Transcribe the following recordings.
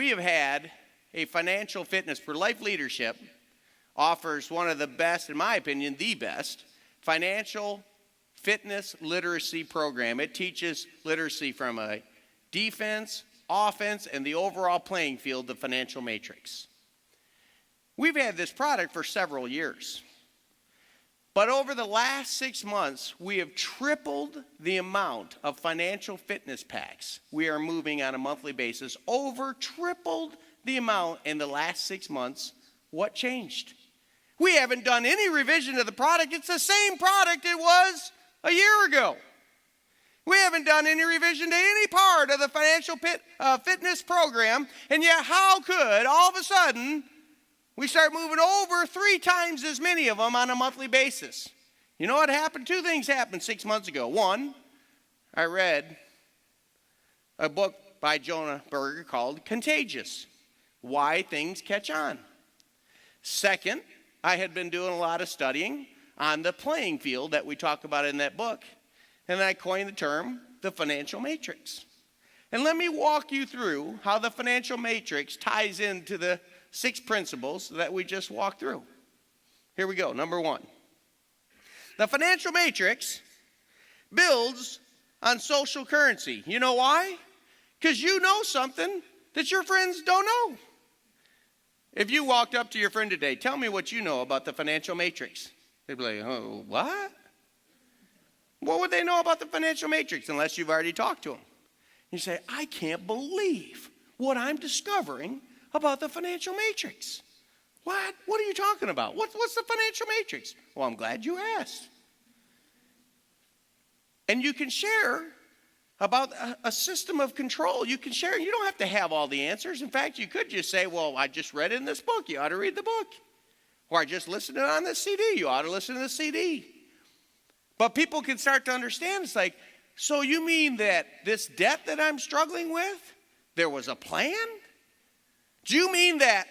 we have had a financial fitness for life leadership, offers one of the best, in my opinion, the best, financial fitness literacy program. It teaches literacy from a defense, offense, and the overall playing field, the financial matrix. We've had this product for several years. But over the last 6 months, we have tripled the amount of financial fitness packs we are moving on a monthly basis. Over tripled the amount in the last 6 months. What changed? We haven't done any revision to the product. It's the same product it was a year ago. We haven't done any revision to any part of the financial fitness program. And yet, how could all of a sudden we start moving over 3 times as many of them on a monthly basis? You know what happened? 2 things happened 6 months ago. One, I read a book by Jonah Berger called Contagious: Why Things Catch On. Second, I had been doing a lot of studying on the playing field that we talk about in that book, and I coined the term the financial matrix. And let me walk you through how the financial matrix ties into the 6 principles that we just walked through. Here we go. Number 1. The financial matrix builds on social currency. You know why? Because you know something that your friends don't know. If you walked up to your friend today, tell me what you know about the financial matrix. They'd be like, oh, what? What would they know about the financial matrix unless you've already talked to them? You say, I can't believe what I'm discovering about the financial matrix. What? What are you talking about? What's the financial matrix? Well, I'm glad you asked. And you can share about a system of control. You can share. You don't have to have all the answers. In fact, you could just say, well, I just read it in this book. You ought to read the book. Or I just listened to it on this CD. You ought to listen to the CD. But people can start to understand. It's like, so you mean that this debt that I'm struggling with, there was a plan? Do you mean that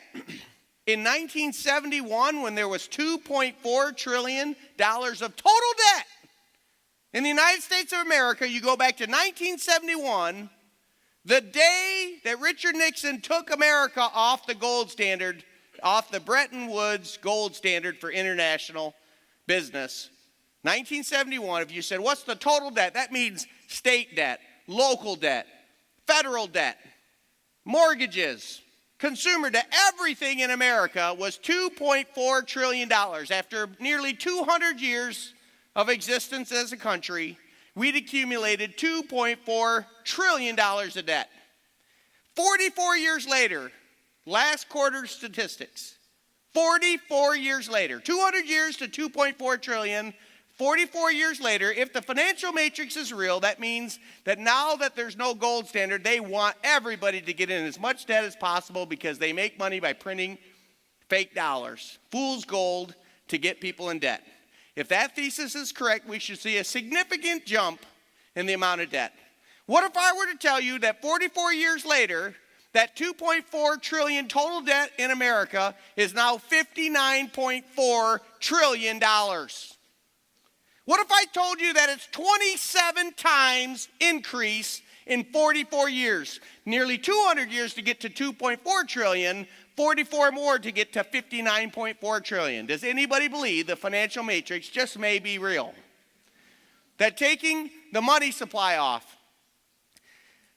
in 1971, when there was $2.4 trillion of total debt in the United States of America, you go back to 1971, the day that Richard Nixon took America off the gold standard, off the Bretton Woods gold standard for international business, 1971, if you said, what's the total debt? That means state debt, local debt, federal debt, mortgages, consumer debt, everything in America was $2.4 trillion. After nearly 200 years of existence as a country, we'd accumulated $2.4 trillion of debt. 44 years later, last quarter statistics, 44 years later, 200 years to 2.4 trillion, 44 years later, if the financial matrix is real, that means that now that there's no gold standard, they want everybody to get in as much debt as possible because they make money by printing fake dollars, fool's gold, to get people in debt. If that thesis is correct, we should see a significant jump in the amount of debt. What if I were to tell you that 44 years later, that 2.4 trillion total debt in America is now $59.4 trillion? What if I told you that it's 27 times increase in 44 years? Nearly 200 years to get to 2.4 trillion, 44 more to get to 59.4 trillion. Does anybody believe the financial matrix just may be real? That taking the money supply off,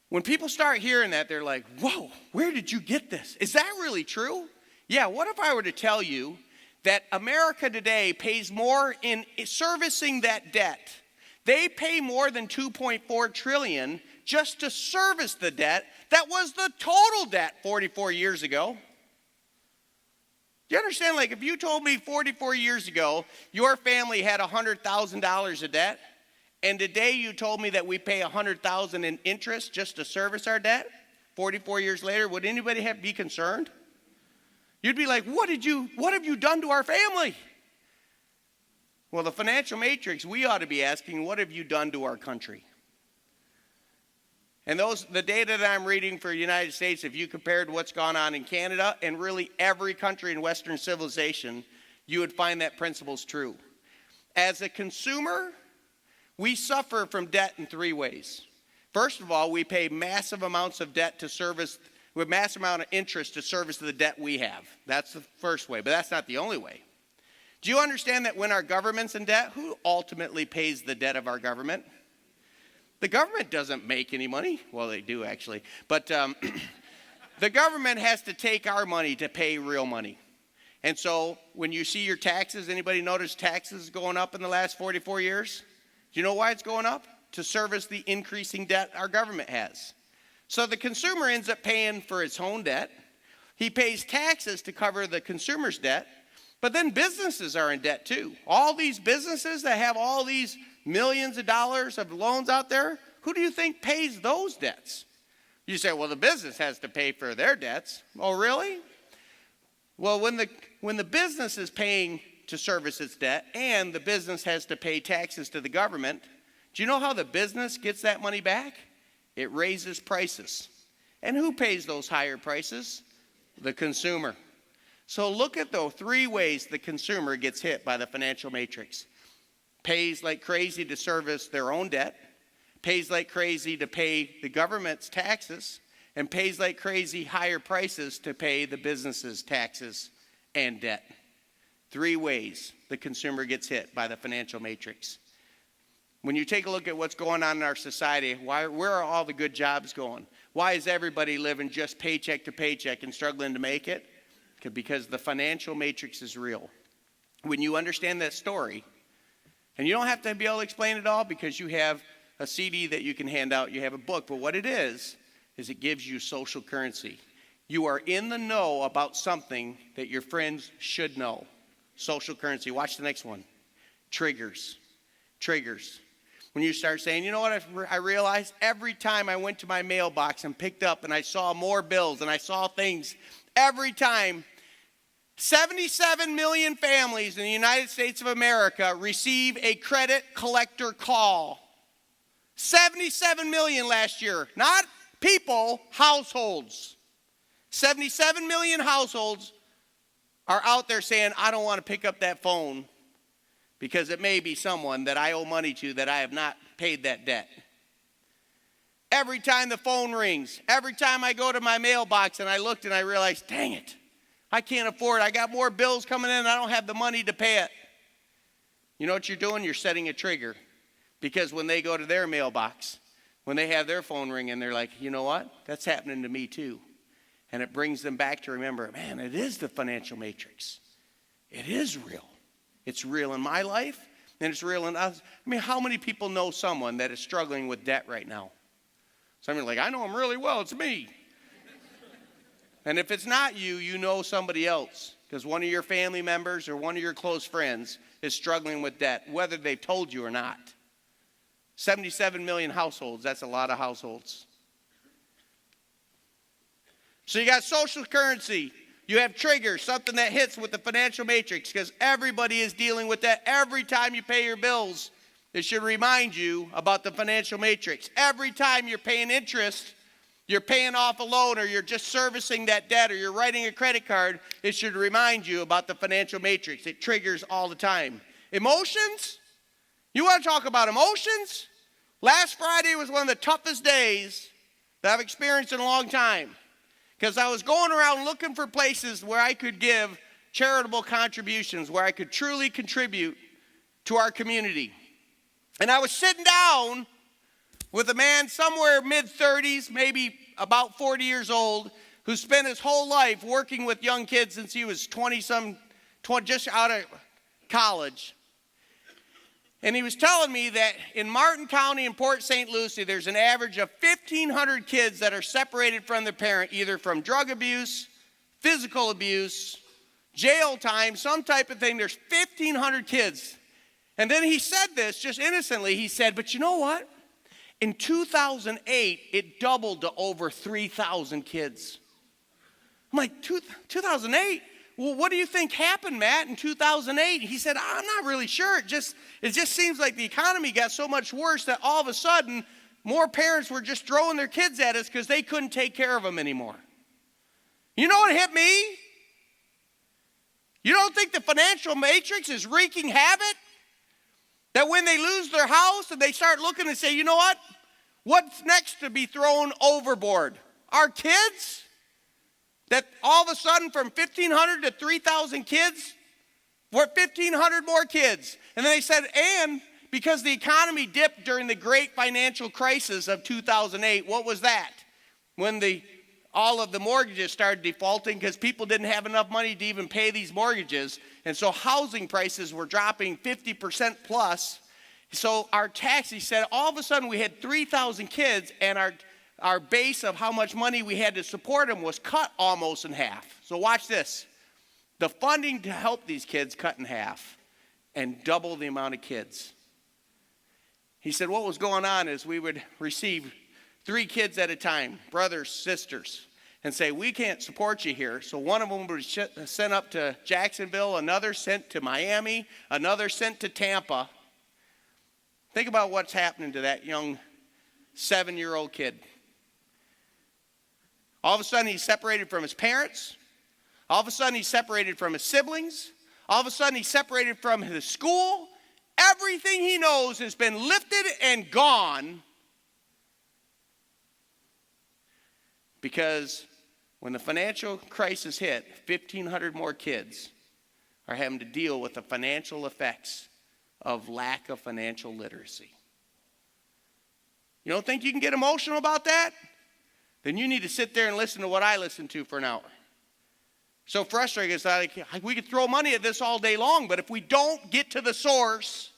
when people start hearing that, they're like, whoa, where did you get this? Is that really true? Yeah, what if I were to tell you that America today pays more in servicing that debt? They pay more than 2.4 trillion just to service the debt that was the total debt 44 years ago. Do you understand? Like, if you told me 44 years ago your family had $100,000 of debt, and today you told me that we pay $100,000 in interest just to service our debt, 44 years later, would anybody be concerned? You'd be like, what have you done to our family? Well, the financial matrix, we ought to be asking, what have you done to our country? And the data that I'm reading for the United States, if you compared what's gone on in Canada and really every country in Western civilization, you would find that principle's true. As a consumer, we suffer from debt in 3 ways. First of all, we pay massive amounts of debt to service with mass amount of interest to service the debt we have. That's the first way, but that's not the only way. Do you understand that when our government's in debt, who ultimately pays the debt of our government? The government doesn't make any money. Well, they do actually. But the government has to take our money to pay real money. And so when you see your taxes, anybody notice taxes going up in the last 44 years? Do you know why it's going up? To service the increasing debt our government has. So the consumer ends up paying for its own debt. He pays taxes to cover the consumer's debt. But then businesses are in debt too. All these businesses that have all these millions of dollars of loans out there, who do you think pays those debts? You say, well, the business has to pay for their debts. Oh, really? Well, when the business is paying to service its debt and the business has to pay taxes to the government, do you know how the business gets that money back? It raises prices. And who pays those higher prices? The consumer. So look at the three ways the consumer gets hit by the financial matrix. Pays like crazy to service their own debt, pays like crazy to pay the government's taxes, and pays like crazy higher prices to pay the business's taxes and debt. Three ways the consumer gets hit by the financial matrix. When you take a look at what's going on in our society, where are all the good jobs going? Why is everybody living just paycheck to paycheck and struggling to make it? Because the financial matrix is real. When you understand that story, and you don't have to be able to explain it all because you have a CD that you can hand out, you have a book, but what it is it gives you social currency. You are in the know about something that your friends should know. Social currency. Watch the next one. Triggers. When you start saying, you know what I realized? Every time I went to my mailbox and picked up and I saw more bills and I saw things, every time 77 million families in the United States of America receive a credit collector call. 77 million last year. Not people, households. 77 million households are out there saying, I don't want to pick up that phone because it may be someone that I owe money to that I have not paid that debt. Every time the phone rings, every time I go to my mailbox and I looked and I realized, dang it, I can't afford it. I got more bills coming in and I don't have the money to pay it. You know what you're doing? You're setting a trigger. Because when they go to their mailbox, when they have their phone ring and they're like, you know what? That's happening to me too. And it brings them back to remember, man, it is the financial matrix. It is real. It's real in my life and it's real in us. I mean, how many people know someone that is struggling with debt right now? Somebody's like, I know him really well. It's me. And if it's not you, you know somebody else. Because one of your family members or one of your close friends is struggling with debt, whether they've told you or not. 77 million households, that's a lot of households. So you got social currency. You have triggers, something that hits with the financial matrix because everybody is dealing with that. Every time you pay your bills, it should remind you about the financial matrix. Every time you're paying interest, you're paying off a loan or you're just servicing that debt or you're writing a credit card, it should remind you about the financial matrix. It triggers all the time. Emotions? You want to talk about emotions? Last Friday was one of the toughest days that I've experienced in a long time because I was going around looking for places where I could give charitable contributions, where I could truly contribute to our community. And I was sitting down with a man somewhere mid-30s, maybe about 40 years old, who spent his whole life working with young kids since he was 20, just out of college. And he was telling me that in Martin County and Port St. Lucie, there's an average of 1,500 kids that are separated from their parent, either from drug abuse, physical abuse, jail time, some type of thing. There's 1,500 kids. And then he said this just innocently. He said, but you know what? In 2008, it doubled to over 3,000 kids. I'm like, 2008? Well, what do you think happened, Matt, in 2008? He said, I'm not really sure. It just seems like the economy got so much worse that all of a sudden, more parents were just throwing their kids at us because they couldn't take care of them anymore. You know what hit me? You don't think the financial matrix is wreaking havoc? That when they lose their house and they start looking and say, you know what? What's next to be thrown overboard? Our kids? That all of a sudden from 1,500 to 3,000 kids, we're 1,500 more kids. And then they said, and because the economy dipped during the great financial crisis of 2008, what was that? When all of the mortgages started defaulting because people didn't have enough money to even pay these mortgages. And so housing prices were dropping 50% plus. So he said, all of a sudden we had 3,000 kids and our base of how much money we had to support them was cut almost in half. So watch this. The funding to help these kids cut in half and double the amount of kids. He said what was going on is we would receive 3 kids at a time, brothers, sisters, and say, we can't support you here. So one of them was sent up to Jacksonville, another sent to Miami, another sent to Tampa. Think about what's happening to that young 7-year-old kid. All of a sudden he's separated from his parents. All of a sudden he's separated from his siblings. All of a sudden he's separated from his school. Everything he knows has been lifted and gone because when the financial crisis hit, 1,500 more kids are having to deal with the financial effects of lack of financial literacy. You don't think you can get emotional about that? Then you need to sit there and listen to what I listen to for an hour. So frustrating, it's like we could throw money at this all day long, but if we don't get to the source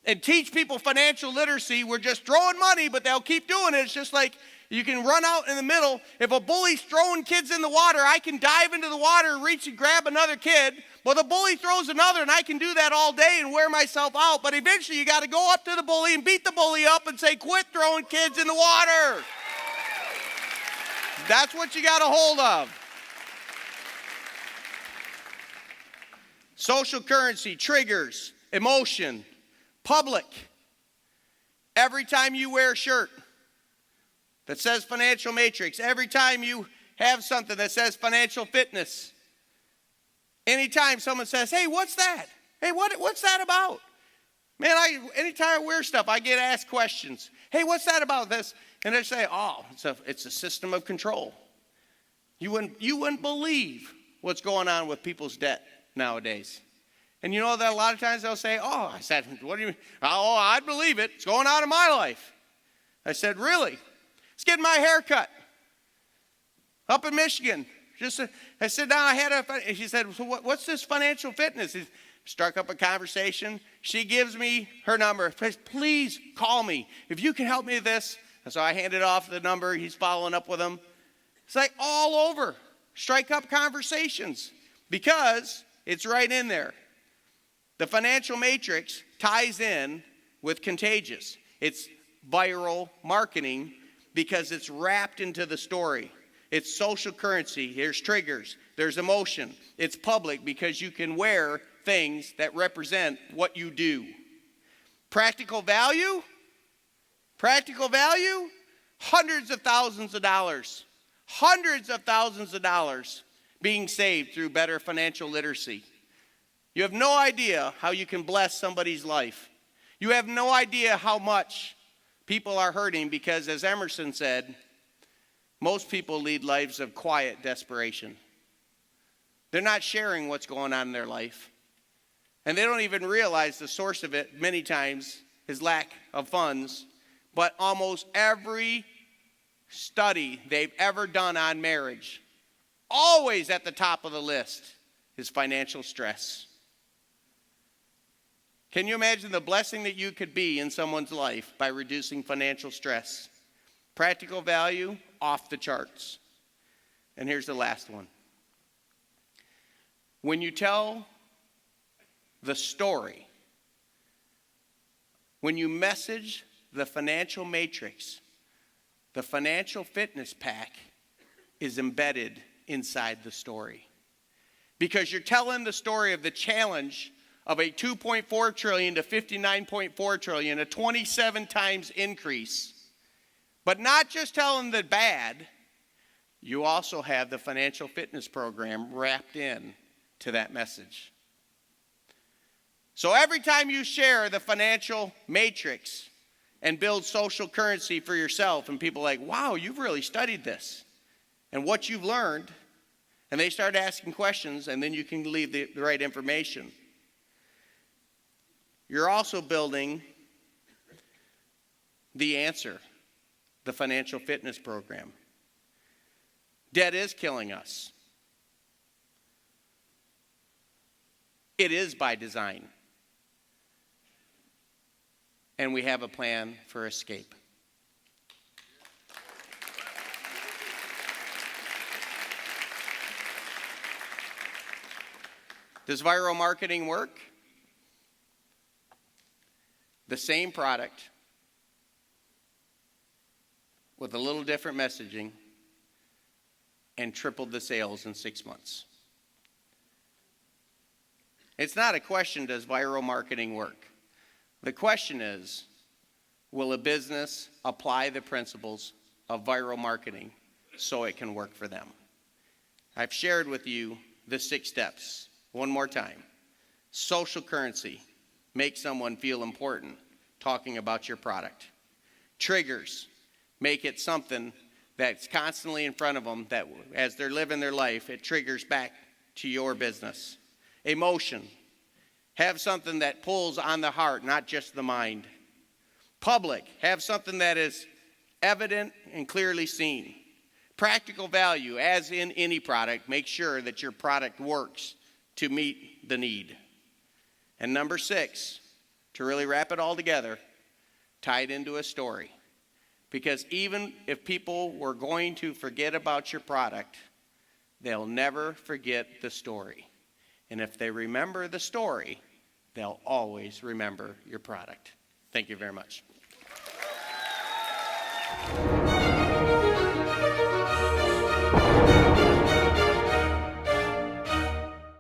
and teach people financial literacy, we're just throwing money, but they'll keep doing it. It's just like you can run out in the middle. If a bully's throwing kids in the water, I can dive into the water, reach and grab another kid. Well, the bully throws another, and I can do that all day and wear myself out. But eventually you got to go up to the bully and beat the bully up and say, quit throwing kids in the water. That's what you got a hold of. Social currency triggers emotion. Public. Every time you wear a shirt that says financial matrix, every time you have something that says financial fitness, anytime someone says, hey, what's that? Hey, what's that about? Man, anytime I wear stuff, I get asked questions. Hey, what's that about this? And they say, oh, it's a system of control. You wouldn't believe what's going on with people's debt nowadays. And you know that a lot of times they'll say, oh, I said, what do you mean? Oh, I believe it. It's going on in my life. I said, really? It's getting my hair cut up in Michigan. I sit down, she said, so what's this financial fitness? He struck up a conversation. She gives me her number. Please call me. If you can help me with this. And so I handed off the number. He's following up with them. It's like all over. Strike up conversations because it's right in there. The financial matrix ties in with contagious. It's viral marketing because it's wrapped into the story. It's social currency. There's triggers. There's emotion. It's public because you can wear things that represent what you do. Practical value? Practical value? Hundreds of thousands of dollars. Hundreds of thousands of dollars being saved through better financial literacy. You have no idea how you can bless somebody's life. You have no idea how much people are hurting because, as Emerson said, most people lead lives of quiet desperation. They're not sharing what's going on in their life. And they don't even realize the source of it many times is lack of funds. But almost every study they've ever done on marriage, always at the top of the list is financial stress. Can you imagine the blessing that you could be in someone's life by reducing financial stress? Practical value, off the charts. And here's the last one. When you tell the story, when you message the financial matrix, the financial fitness pack is embedded inside the story. Because you're telling the story of the challenge of a 2.4 trillion to 59.4 trillion, a 27 times increase. But not just telling the bad, you also have the financial fitness program wrapped in to that message. So every time you share the financial matrix and build social currency for yourself, and people are like, wow, you've really studied this. And what you've learned And they start asking questions, and then you can leave the right information. You're also building the answer, the financial fitness program. Debt is killing us. It is by design. And we have a plan for escape. Does viral marketing work? The same product with a little different messaging and tripled the sales in 6 months. It's not a question, does viral marketing work? The question is, will a business apply the principles of viral marketing so it can work for them? I've shared with you the 6 steps. One more time. Social currency. Make someone feel important talking about your product. Triggers. Make it something that's constantly in front of them that as they're living their life, it triggers back to your business. Emotion. Have something that pulls on the heart, not just the mind. Public. Have something that is evident and clearly seen. Practical value. As in any product, make sure that your product works to meet the need. And number 6, to really wrap it all together, tie it into a story. Because even if people were going to forget about your product, they'll never forget the story. And if they remember the story, they'll always remember your product. Thank you very much.